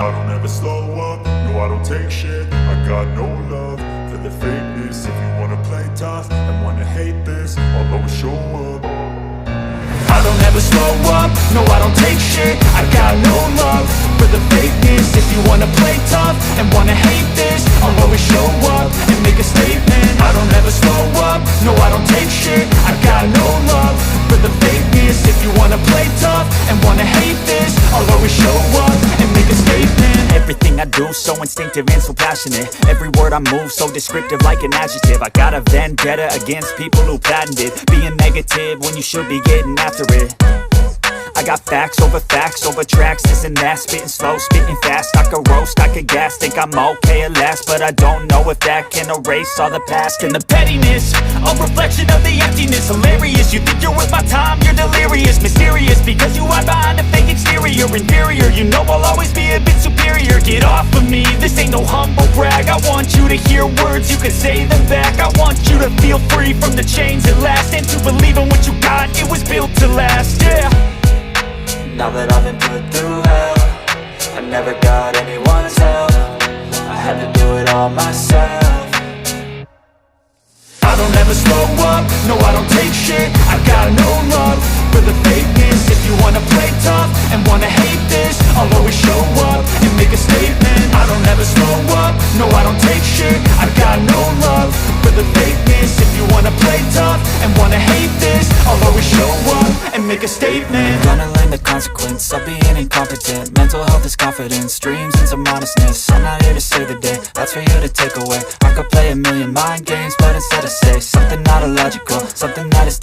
I don't ever slow up, no I don't take shit. I got no love for the fakeness. If you wanna play tough and wanna hate this, I'll always show up. I don't ever slow up, no I don't take shit. I got no love for the fakeness. If you wanna play tough and wanna hate this, I'll always show up and make a statement. I don't ever slow up, no I don't take shit. I got no love for the fakeness. If you wanna play tough and wanna hate this, I'll always show up and make a statement. Everything I do so instinctive and so passionate. Every word I move so descriptive like an adjective. I got a vendetta against people who patented being negative when you should be getting after it. I got facts over tracks, this and that. Spitting slow, spitting fast, I could roast, I could gas. Think I'm okay at last, but I don't know if that can erase all the past. And the pettiness, a reflection of the emptiness. Hilarious, you think you're worth my time, you're delirious. Mysterious, because you hide behind a fake exterior. Inferior, you know I'll always be a bit superior. Get off of me, this ain't no humble brag. I want you to hear words, you can say them back. I want you to feel free from the chains at last, and to believe in what you got, it was built to last, yeah. Now that I've been put through hell, I never got anyone's help. I had to do it all myself. I don't ever slow up, no I don't take shit. I got no love for the fakeness. If you wanna play tough and wanna hate this, I'll always show up and make a statement. I don't ever slow up, no I don't take shit. I got no love for the fakeness. If you wanna play tough and wanna hate this, I'll always show up and make a statement. Gonna learn the consequence of being incompetent. Mental health is confidence, dreams and some honestness. I'm not here to save the day, that's for you to take away. I could play a million mind games, but instead I say something not illogical, something that is